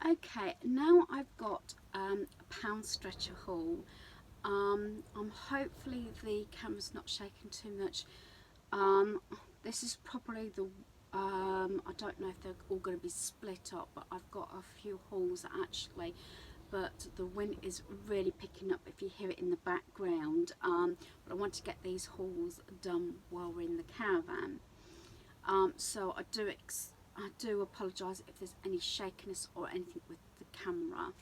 Okay, now I've got a Poundstretcher haul. Hopefully the camera's not shaking too much. Um, this is probably the I don't know if they're all going to be split up, but I've got a few hauls actually. But the wind is really picking up if you hear it in the background. But I want to get these hauls done while we're in the caravan. So I do apologise if there's any shakiness or anything with the camera.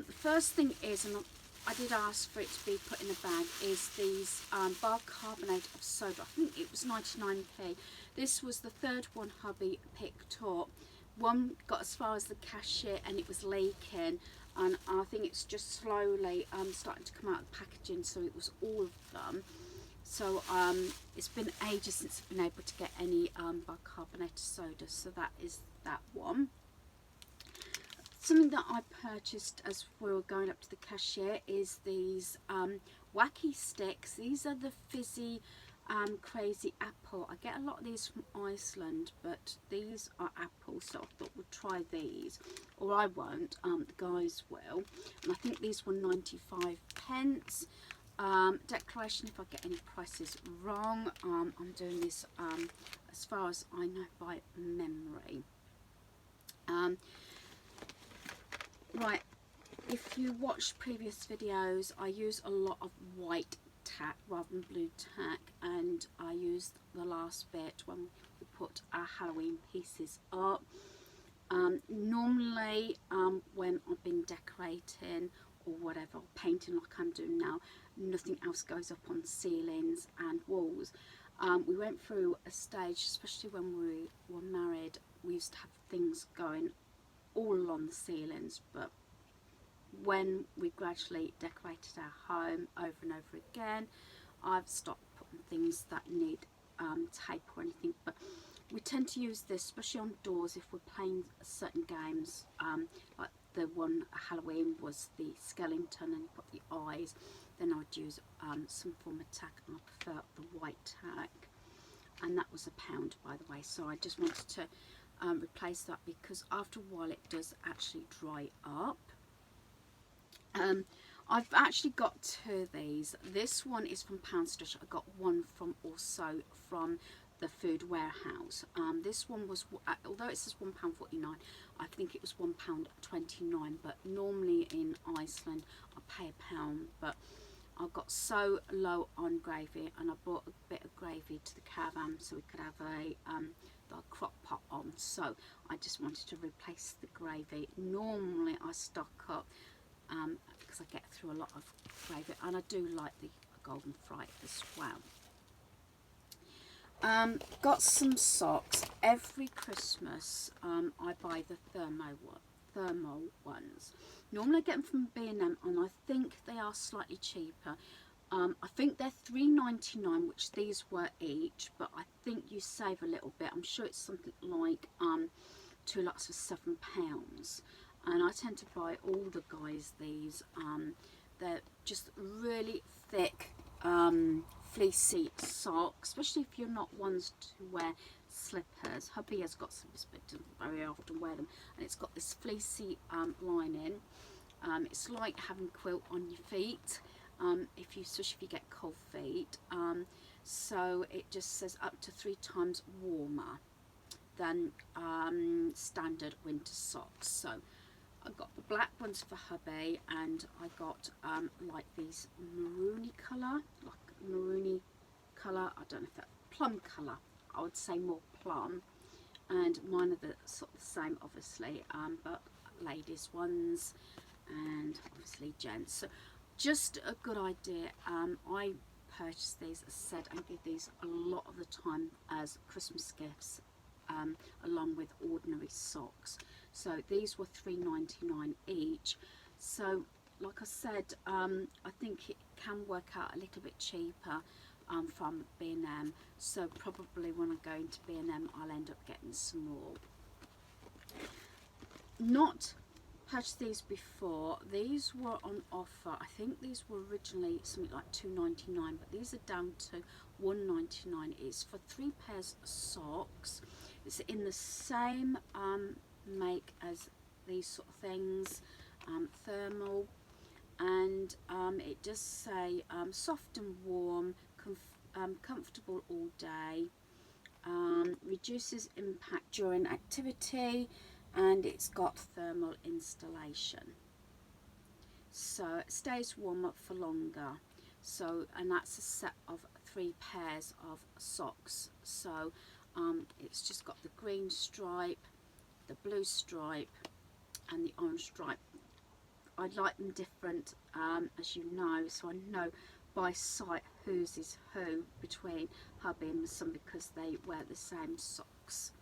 The first thing is, and I did ask for it to be put in a bag, is these bicarbonate of soda. I think it was 99p. This was the third one hubby picked up. One got as far as the cashier and it was leaking, and I think it's just slowly starting to come out of the packaging, so it was all of them. So it's been ages since I've been able to get any bicarbonate soda, so that is that one. Something that I purchased as we were going up to the cashier is these Wacky Sticks. These are the fizzy crazy apple. I get a lot of these from Iceland, but these are apples, so I thought we'd try these. Or I won't, the guys will. And I think these were 95p. Declaration if I get any prices wrong. I'm doing this as far as I know by memory. Right, if you watched previous videos, I use a lot of white tack rather than blue tack, and I used the last bit when we put our Halloween pieces up. Normally when I've been decorating or whatever, painting like I'm doing now, nothing else goes up on ceilings and walls. We went through a stage, especially when we were married, we used to have things going all along the ceilings, but when we gradually decorated our home over and over again, I've stopped putting things that need tape or anything, but we tend to use this especially on doors if we're playing certain games, like the one Halloween was the skeleton and put the eyes. Then I'd use some form of tack, and I prefer the white tack, and that was £1 by the way. So I just wanted to replace that because after a while it does actually dry up. I've actually got two of these. This one is from Poundstretcher. I got one from also from the food warehouse. This one was, although it says £1.49, I think it was £1.29, but normally in Iceland I pay £1, but I got so low on gravy, and I brought a bit of gravy to the caravan so we could have the crock pot on, so I just wanted to replace the gravy. Normally I stock up because I get through a lot of gravy, and I do like the golden fry as well. Got some socks. Every Christmas I buy the thermal ones. Normally I get them from B&M, and I think they are slightly cheaper. I think they're £3.99, which these were each, but I think you save a little bit. I'm sure it's something like 2 lots for £7. And I tend to buy all the guys these. They're just really thick fleecy socks, especially if you're not ones to wear slippers. Hubby has got some, but doesn't very often wear them, and it's got this fleecy lining. It's like having a quilt on your feet, especially if you get cold feet. So it just says up to 3 times warmer than standard winter socks. So I got the black ones for hubby, and I got like these maroony colour, I don't know if that's plum colour, I would say more plum, and mine are the sort of the same obviously, but ladies ones and obviously gents. So just a good idea. I purchased these, as I said, and give these a lot of the time as Christmas gifts, along with ordinary socks. So these were £3.99 each. So like I said, I think it can work out a little bit cheaper from B&M. So probably when I go into B&M, I'll end up getting some more. Not purchased these before. These were on offer. I think these were originally something like £2.99, but these are down to £1.99. It's for 3 pairs of socks. It's in the same make as these sort of things, thermal, and it does say soft and warm, comfortable all day, reduces impact during activity, and it's got thermal installation, so it stays warm up for longer. So, and that's a set of 3 pairs of socks. So it's just got the green stripe, the blue stripe, and the orange stripe. I like them different, as you know, so I know by sight whose is who between hubby and my son, because they wear the same socks,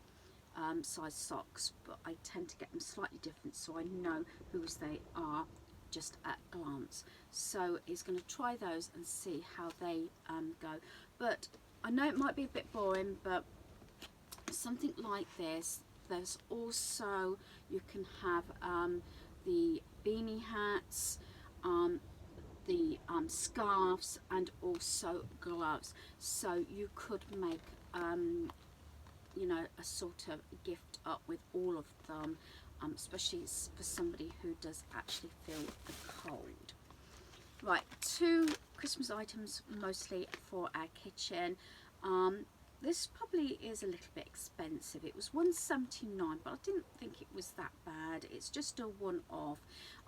size socks, but I tend to get them slightly different, so I know whose they are just at a glance. So he's going to try those and see how they go. But I know it might be a bit boring, but something like this, there's also, you can have the beanie hats, the scarves, and also gloves. So you could make you know, a sort of gift up with all of them, especially for somebody who does actually feel the cold. Right, 2 Christmas items mostly for our kitchen. This probably is a little bit expensive. It was $1.79, but I didn't think it was that bad. It's just a one-off.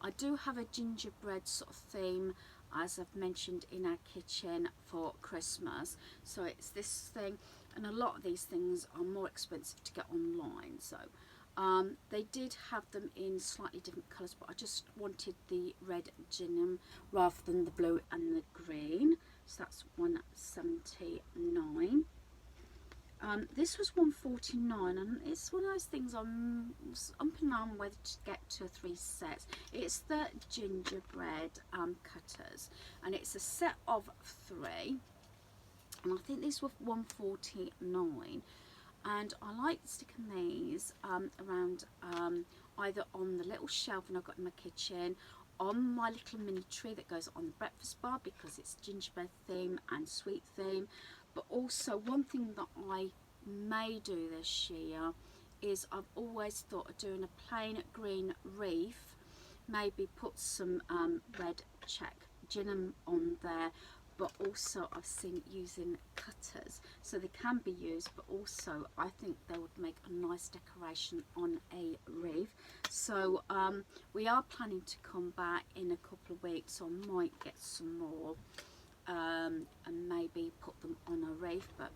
I do have a gingerbread sort of theme, as I've mentioned, in our kitchen for Christmas. So it's this thing, and a lot of these things are more expensive to get online. So they did have them in slightly different colours, but I just wanted the red gingham rather than the blue and the green. So that's $1.79. This was $1.49, and it's one of those things I'm up and down whether to get 2 or 3 sets. It's the Gingerbread Cutters, and it's a set of 3, and I think these were $1.49. And I like sticking these around either on the little shelf and I've got in my kitchen, on my little mini tree that goes on the breakfast bar because it's gingerbread theme and sweet theme. But also one thing that I may do this year is I've always thought of doing a plain green wreath, maybe put some red check gingham on there, but also I've seen using cutters, so they can be used, but also I think they would make a nice decoration on a wreath. So we are planning to come back in a couple of weeks, so I might get some more and maybe put them on a wreath, but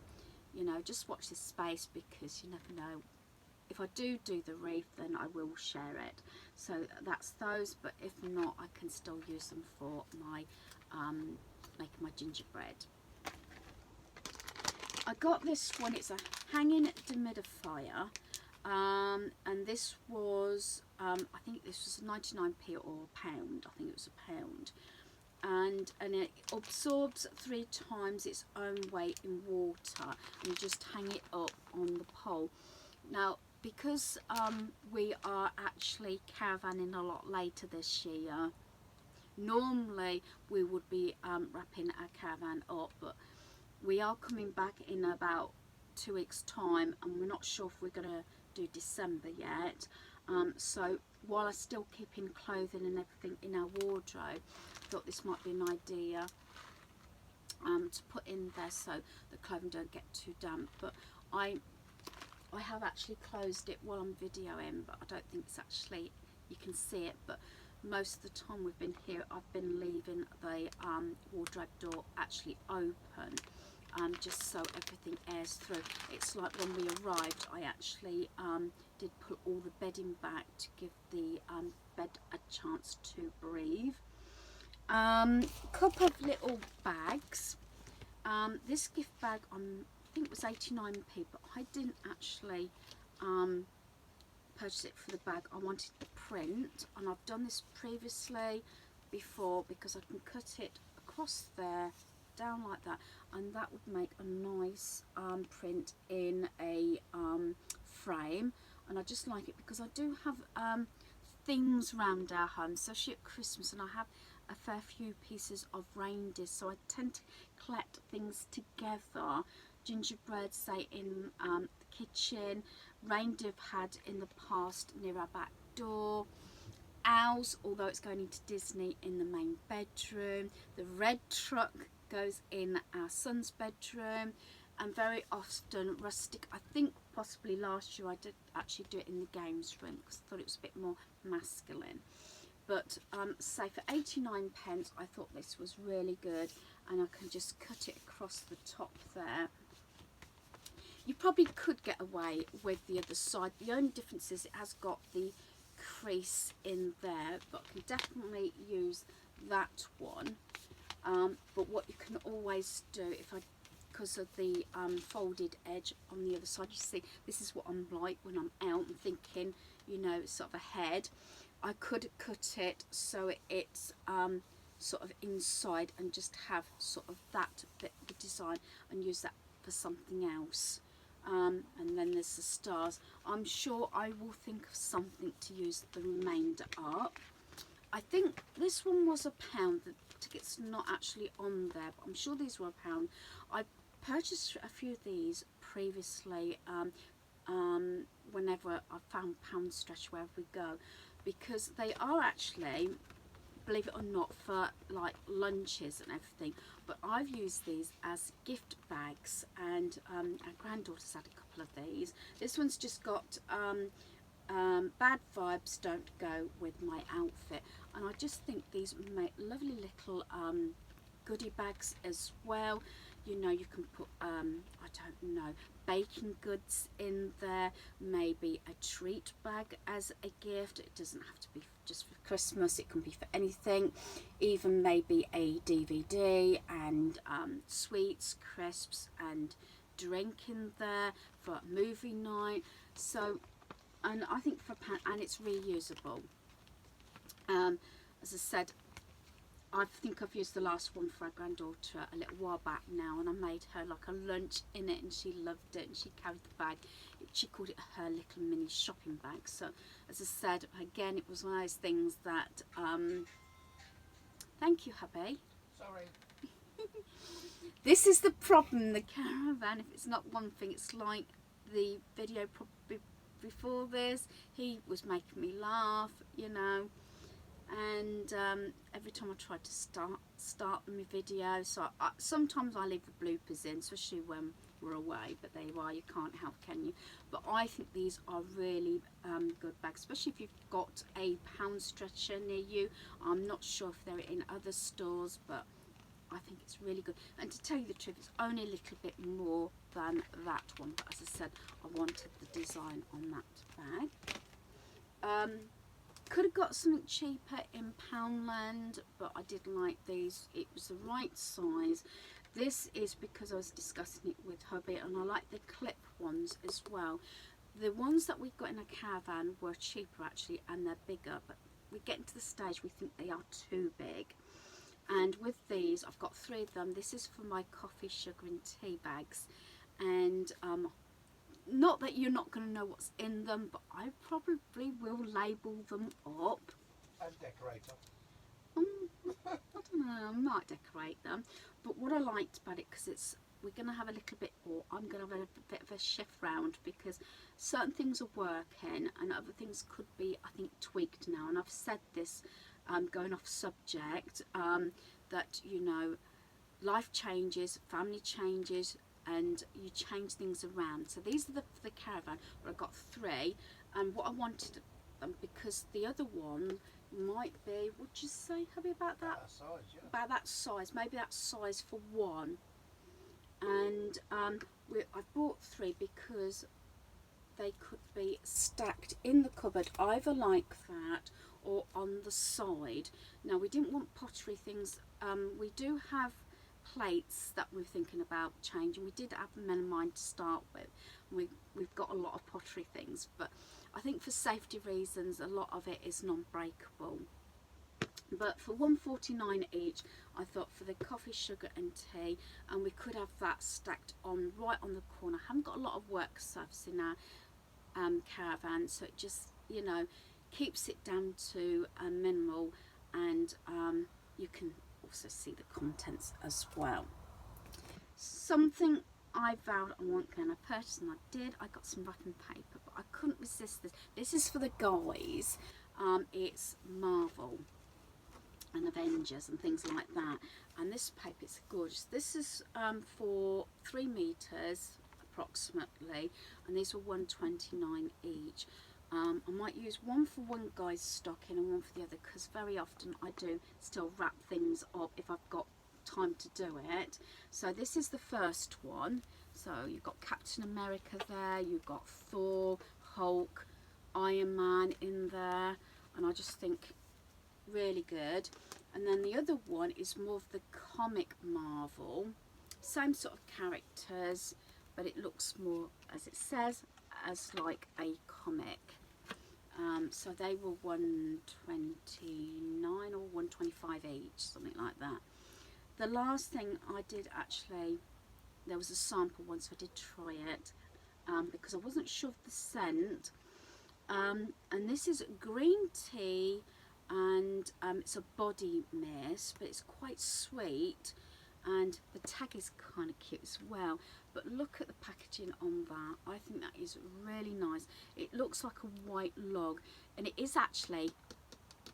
you know, just watch this space because you never know. If I do the wreath, then I will share it. So that's those, but if not, I can still use them for my making my gingerbread. I got this one, it's a hanging dehumidifier, and this was I think this was 99p or a pound. I think it was a pound, and it absorbs 3 times its own weight in water, and you just hang it up on the pole. Now because we are actually caravanning a lot later this year, normally we would be wrapping our caravan up, but we are coming back in about 2 weeks time, and we're not sure if we're going to do December yet. So while I'm still keeping clothing and everything in our wardrobe, I thought this might be an idea to put in there so the clothing don't get too damp. But I have actually closed it while I'm videoing, but I don't think it's actually, you can see it, but most of the time we've been here, I've been leaving the wardrobe door actually open, just so everything airs through. It's like when we arrived, I actually did put all the bedding back to give the bed a chance to breathe. Couple of little bags. This gift bag, I think it was 89p, but I didn't actually purchase it for the bag. I wanted the print, and I've done this previously before because I can cut it across there, down like that, and that would make a nice print in a frame. And I just like it because I do have things around our home, especially at Christmas, and I have a fair few pieces of reindeer, so I tend to collect things together. Gingerbread, say in the kitchen, reindeer I've had in the past near our back door. Owls, although it's going into Disney, in the main bedroom. The red truck goes in our son's bedroom, and very often rustic. I think possibly last year I did actually do it in the games room because I thought it was a bit more masculine. But say for 89 pence, I thought this was really good, and I can just cut it across the top there. You probably could get away with the other side. The only difference is it has got the crease in there, but I can definitely use that one. But what you can always do, because of the folded edge on the other side, you see, this is what I'm like when I'm out and thinking, you know, sort of ahead. I could cut it so it's sort of inside and just have sort of that bit of the design and use that for something else. And then there's the stars. I'm sure I will think of something to use the remainder up. I think this one was £1. The ticket's not actually on there, but I'm sure these were £1. I purchased a few of these previously whenever I found Poundstretcher wherever we go, because they are actually, believe it or not, for like lunches and everything. But I've used these as gift bags, and our granddaughter's had a couple of these. This one's just got bad vibes don't go with my outfit, and I just think these make lovely little goodie bags as well. You know, you can put I don't know, baking goods in there, maybe a treat bag as a gift. It doesn't have to be just for Christmas, it can be for anything, even maybe a DVD and sweets, crisps and drink in there for a movie night. So, and I think and it's reusable. As I said, I think I've used the last one for our granddaughter a little while back now, and I made her like a lunch in it, and she loved it, and she carried the bag. She called it her little mini shopping bag. So, as I said, again, it was one of those things that, thank you, hubby. Sorry. This is the problem, the caravan. If it's not one thing, it's like the video probably before this. He was making me laugh, you know. And every time I try to start my video, so sometimes I leave the bloopers in, especially when we're away, but there you are, you can't help, can you? But I think these are really good bags, especially if you've got a Poundstretcher near you. I'm not sure if they're in other stores, but I think it's really good. And to tell you the truth, it's only a little bit more than that one, but as I said, I wanted the design on that bag. Could have got something cheaper in Poundland, but I did like these. It was the right size. This is because I was discussing it with hubby, and I like the clip ones as well. The ones that we got in a caravan were cheaper actually, and they're bigger, but we get into the stage we think they are too big. And with these, I've got 3 of them. This is for my coffee, sugar and tea bags, and not that you're not going to know what's in them, but I probably will label them up. And decorate them. I don't know, I might decorate them. But what I liked about it, because we're going to have a little bit, or I'm going to have a bit of a shift round, because certain things are working and other things could be, I think, tweaked now. And I've said this, going off subject, that, you know, life changes, family changes, and you change things around. So these are the caravan, where I got 3, and what I wanted them, because the other one might be, would you say, hubby, about that? Size, yeah. About that size, maybe that size for 1. And I bought 3 because they could be stacked in the cupboard, either like that or on the side. Now, we didn't want pottery things. We do have plates that we're thinking about changing. We did have melamine to start with. We've got a lot of pottery things, but I think for safety reasons a lot of it is non-breakable. But for £1.49 each, I thought for the coffee, sugar and tea, and we could have that stacked on right on the corner. I haven't got a lot of work surface in our caravan, so it just, you know, keeps it down to a minimal, and you can also see the contents as well. Something I vowed I wasn't going to purchase, and I did. I got some wrapping paper, but I couldn't resist this. This is for the guys. It's Marvel and Avengers and things like that, and this paper is gorgeous. This is for 3 meters approximately, and these were $1.29 each. I might use one for one guy's stocking and one for the other, because very often I do still wrap things up if I've got time to do it. So this is the first one. So you've got Captain America there, you've got Thor, Hulk, Iron Man in there, and I just think really good. And then the other one is more of the comic Marvel, same sort of characters, but it looks more, as it says, as like a comic. So they were $1.29 or $1.25 each, something like that. The last thing I did actually, there was a sample one, so I did try it because I wasn't sure of the scent. And this is green tea, and it's a body mist, but it's quite sweet, and the tag is kind of cute as well. But look at the packaging on that. I think that is really nice. It looks like a white log, and it is actually,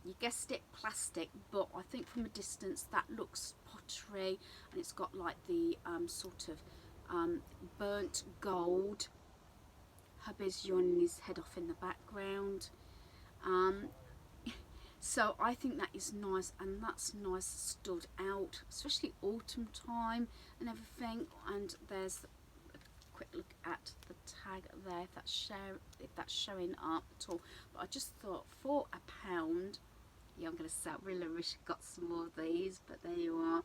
you guessed it, plastic, but I think from a distance that looks pottery, and it's got like the sort of burnt gold. Hubby's yawning his head off in the background. So I think that is nice, and that's nice stood out, especially autumn time and everything. And there's a quick look at the tag there, if that's showing up at all. But I just thought for £1, yeah, I'm going to say I really wish I got some more of these, but there you are.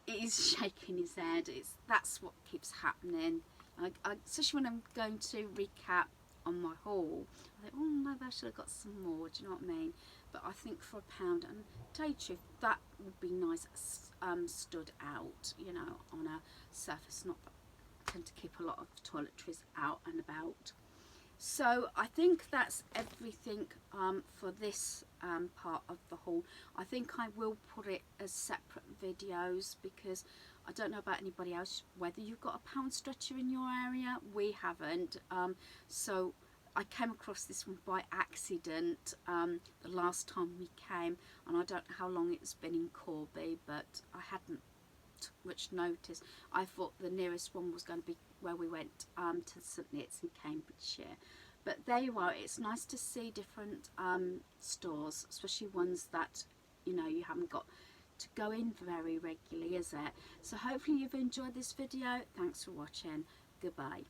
He's shaking his head. That's what keeps happening. Especially when I'm going to recap on my haul, I think, oh, maybe I should have got some more. Do you know what I mean? But I think for £1, and to tell you the truth, that would be nice, stood out, you know, on a surface. Not that I tend to keep a lot of toiletries out and about. So I think that's everything for this part of the haul. I think I will put it as separate videos, because I don't know about anybody else whether you've got a Poundstretcher in your area. We haven't. So I came across this one by accident the last time we came, and I don't know how long it's been in Corby, but I hadn't took much notice. I thought the nearest one was going to be where we went to St Neots in Cambridgeshire. But there you are. It's nice to see different stores, especially ones that, you know, you haven't got to go in very regularly, is it? So hopefully you've enjoyed this video. Thanks for watching. Goodbye.